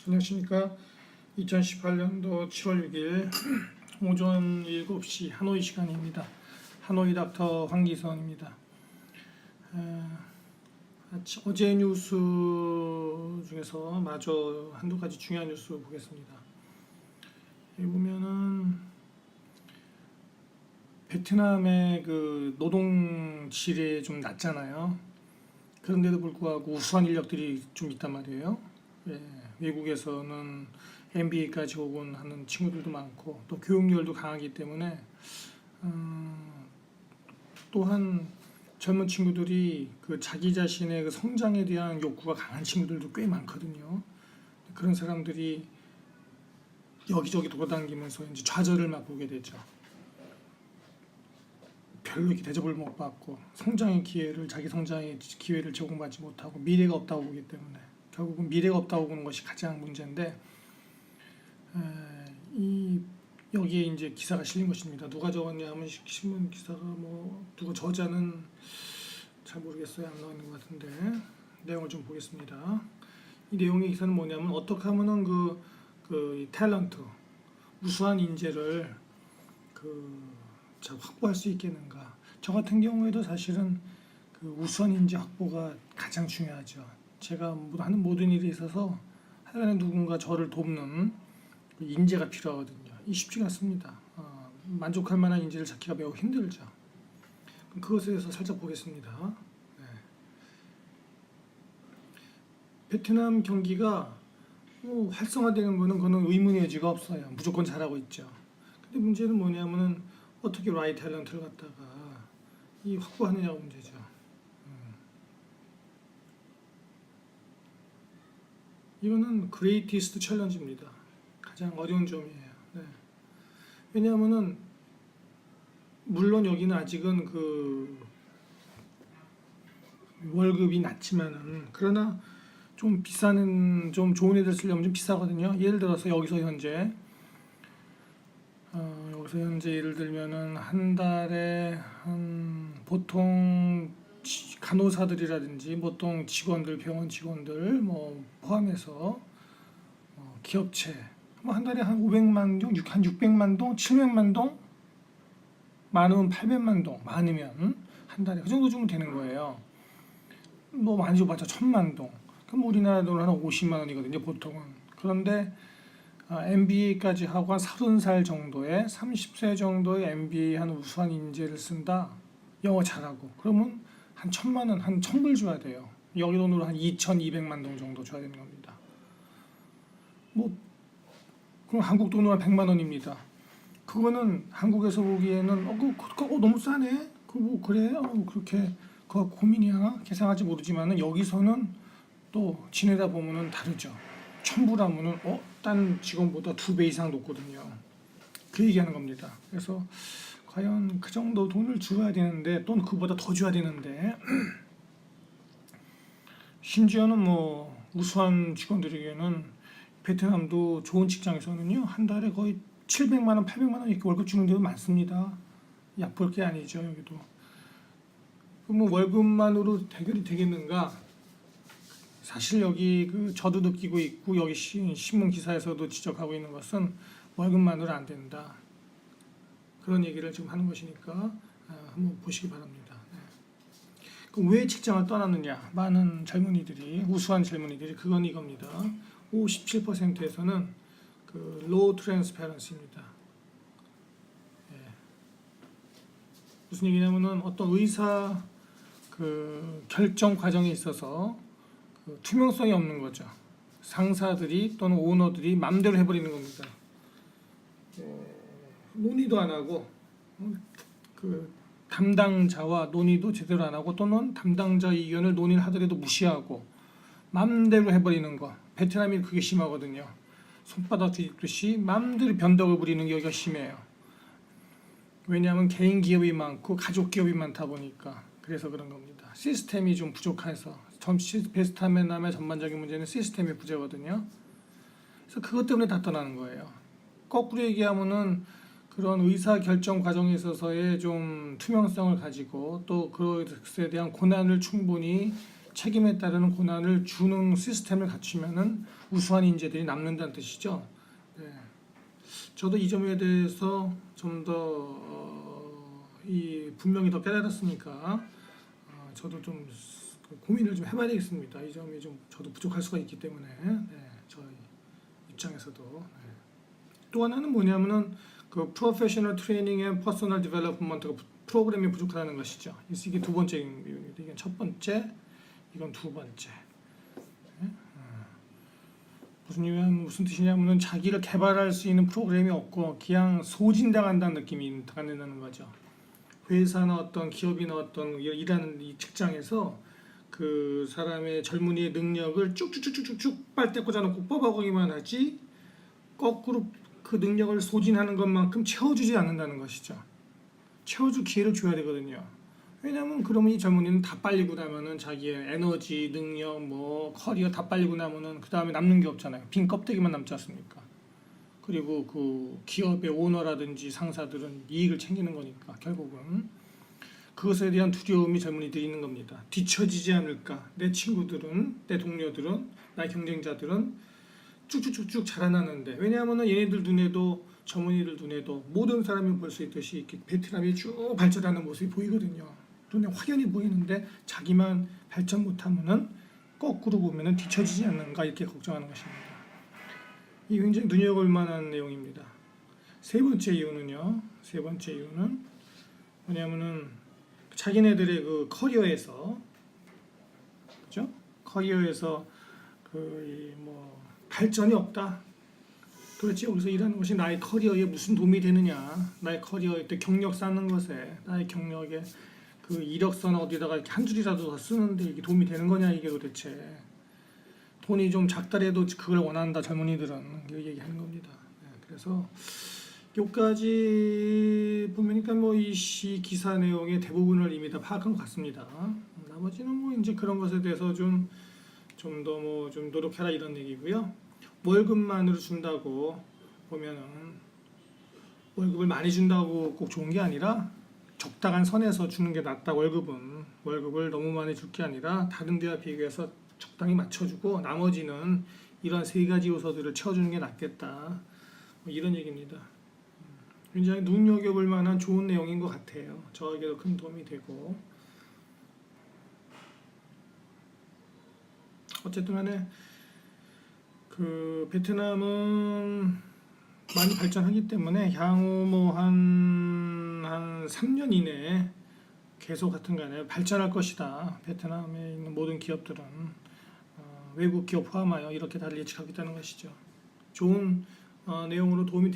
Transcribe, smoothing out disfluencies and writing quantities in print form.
안녕하십니까. 2018년도 7월 6일 오전 7시 하노이 시간입니다. 하노이 닥터 황기선입니다. 어제 뉴스 중에서 마저 한두 가지 중요한 뉴스 보겠습니다. 여기 보면은 베트남의 그 노동 질이 좀 낮잖아요. 그런데도 불구하고 우수한 인력들이 좀 있단 말이에요. 외국에서는 MBA까지 오곤 하는 친구들도 많고 또 교육열도 강하기 때문에 또한 젊은 친구들이 그 자기 자신의 그 성장에 대한 욕구가 강한 친구들도 꽤 많거든요. 그런 사람들이 여기저기 돌아다니면서 이제 좌절을 맛보게 되죠. 별로 이렇게 대접을 못 받고 성장의 기회를 자기 성장의 기회를 제공받지 못하고 미래가 없다고 보기 때문에 결국은 미래가 없다고 보는 것이 가장 문제인데 여기에 이제 기사가 실린 것입니다. 누가 적었냐 하면 신문 기사가 뭐 누가 저자는 잘 모르겠어요. 안 나와 있는 것 같은데 내용을 좀 보겠습니다. 이 내용의 기사는 뭐냐면 어떻게 하면은 그 탤런트 우수한 인재를 확보할 수 있겠는가. 저 같은 경우에도 사실은 그 우수한 인재 확보가 가장 중요하죠. 제가 하는 모든 일에 있어서 하여간에 누군가 저를 돕는 인재가 필요하거든요. 이 쉽지가 않습니다. 만족할 만한 인재를 찾기가 매우 힘들죠. 그것에 대해서 살짝 보겠습니다. 네. 베트남 경기가 활성화되는 그거는 의문의 여지가 없어요. 무조건 잘하고 있죠. 근데 문제는 뭐냐면은 어떻게 라이 탤런트를 갖다가 확보하느냐가 문제죠. 이거는 그레이티스트 챌린지입니다. 가장 어려운 점이에요. 네. 왜냐하면은 물론 여기는 아직은 그 월급이 낮지만은 그러나 좀 비싼 좀 좋은 애들 쓰려면 좀 비싸거든요. 예를 들어서 여기서 현재 예를 들면은 한 달에 보통 간호사들이라든지 보통 직원들 병원 직원들 뭐 포함해서 기업체 뭐 한 달에 한 500만 동, 한 600만 동, 700만 동, 많으면 800만 동, 많으면 한 달에 그 정도 주면 되는 거예요. 뭐 많이 줘봤자 1000만 동. 그럼 우리나라 돈으로 한 50만 원이거든요, 보통은. 그런데 MBA까지 하고 한 30살 정도의 30세 정도의 MBA 한 우수한 인재를 쓴다. 영어 잘하고. 그러면 한 1000만 원, 한 1000불 줘야 돼요. 여기 돈으로 한 2200만 동 정도 줘야 되는 겁니다. 그럼 한국 돈으로 한 100만 원입니다. 그거는 한국에서 보기에는 너무 싸네. 그래? 그렇게 고민이야. 계산할지 모르지만은 여기서는 또 지내다 보면은 다르죠. 1000불하면은 딴 직원보다 2배 이상 높거든요. 그 얘기하는 겁니다. 그래서 과연 그 정도 돈을 줘야 되는데 또는 그보다 더 줘야 되는데 심지어는 뭐 우수한 직원들에게는 베트남도 좋은 직장에서는요 한 달에 거의 700만 원, 800만 원 이렇게 월급 주는 데도 많습니다. 얕볼 게 아니죠 여기도. 그럼 월급만으로 해결이 되겠는가? 사실 여기 저도 느끼고 있고 여기 신문 기사에서도 지적하고 있는 것은 월급만으로 안 된다. 그런 얘기를 지금 하는 것이니까 한번 보시기 바랍니다. 네. 그럼 왜 직장을 떠났느냐? 많은 젊은이들이 우수한 젊은이들이 그건 이겁니다. 57%에서는 그 low transparency입니다. 네. 무슨 얘기냐면은 어떤 의사 결정 과정에 있어서 투명성이 없는 거죠. 상사들이 또는 오너들이 맘대로 해버리는 겁니다. 논의도 안 하고 담당자와 논의도 제대로 안 하고 또는 담당자 의견을 논의를 하더라도 무시하고 맘대로 해버리는 거. 베트남이 그게 심하거든요. 손바닥 뒤집듯이 맘대로 변덕을 부리는 게 여기가 심해요. 왜냐하면 개인 기업이 많고 가족 기업이 많다 보니까 그래서 그런 겁니다. 시스템이 좀 부족해서 베트남의 전반적인 문제는 시스템의 부재거든요. 그래서 그것 때문에 다 떠나는 거예요. 거꾸로 얘기하면은 그런 의사 결정 과정에 있어서의 좀 투명성을 가지고 또 그것에 대한 고난을 충분히 책임에 따르는 고난을 주는 시스템을 갖추면은 우수한 인재들이 남는다는 뜻이죠. 네. 저도 이 점에 대해서 좀 더 분명히 더 깨달았으니까 저도 좀 고민을 좀 해봐야 되겠습니다. 이 점이 좀 저도 부족할 수가 있기 때문에 저희 입장에서도. 또 하나는 뭐냐면은 그 프로페셔널 트레이닝 앤 퍼스널 디벨롭먼트 프로그램이 부족하다는 것이죠. 이게 두 번째 이유입니다. 이건 첫 번째, 이건 두 번째. 무슨 뜻이냐면은 자기를 개발할 수 있는 프로그램이 없고 그냥 소진당한다는 느낌이 갖는다는 거죠. 회사나 어떤 기업이나 어떤 일하는 이 직장에서 그 사람의 젊은이의 능력을 쭉쭉쭉쭉쭉 빨대 꽂아놓고 뽑아가기만 하지 거꾸로 그 능력을 소진하는 것만큼 채워주지 않는다는 것이죠. 채워줄 기회를 줘야 되거든요. 왜냐면 그러면 이 젊은이는 다 빨리고 나면은 자기의 에너지, 능력, 뭐 커리어 다 빨리고 나면은 그 다음에 남는 게 없잖아요. 빈 껍데기만 남지 않습니까? 그리고 그 기업의 오너라든지 상사들은 이익을 챙기는 거니까 결국은 그것에 대한 두려움이 젊은이들이 있는 겁니다. 뒤처지지 않을까? 내 친구들은, 내 동료들은, 나의 경쟁자들은 쭉쭉쭉쭉 자라나는데 왜냐하면은 얘네들 눈에도 젊은이들 눈에도 모든 사람이 볼 수 있듯이 이렇게 베트남이 쭉 발전하는 모습이 보이거든요. 눈에 확연히 보이는데 자기만 발전 못하면은 거꾸로 보면은 뒤처지지 않는가 이렇게 걱정하는 것입니다. 이 굉장히 눈여겨볼 만한 내용입니다. 세 번째 이유는 뭐냐면은 자기네들의 그 커리어에서 그죠? 커리어에서 그 뭐 발전이 없다. 도대체 여기서 일하는 것이 나의 커리어에 무슨 도움이 되느냐? 나의 커리어에 때 경력 쌓는 것에 나의 경력에 그 이력서나 어디다가 이렇게 한 줄이라도 더 쓰는데 이게 도움이 되는 거냐 이게 도대체. 돈이 좀 작더라도 그걸 원한다 젊은이들은 얘기하는 겁니다. 그래서 여기까지 보니까 뭐 이 기사 내용의 대부분을 이미 다 파악한 것 같습니다. 나머지는 뭐 이제 그런 것에 대해서 좀 더 뭐 좀 노력해라 이런 얘기고요. 월급만으로 준다고 보면은 월급을 많이 준다고 꼭 좋은 게 아니라 적당한 선에서 주는 게 낫다. 월급을 너무 많이 줄 게 아니라 다른 데와 비교해서 적당히 맞춰주고 나머지는 이런 세 가지 요소들을 채워주는 게 낫겠다. 뭐 이런 얘기입니다. 굉장히 눈여겨볼 만한 좋은 내용인 것 같아요. 저에게도 큰 도움이 되고 어쨌든 간에 그 베트남은 많이 발전하기 때문에 향후 뭐 한 3년 이내에 계속 같은 간에 발전할 것이다. 베트남에 있는 모든 기업들은 외국 기업 포함하여 이렇게 다들 예측하고 있다는 것이죠. 좋은 내용으로 도움이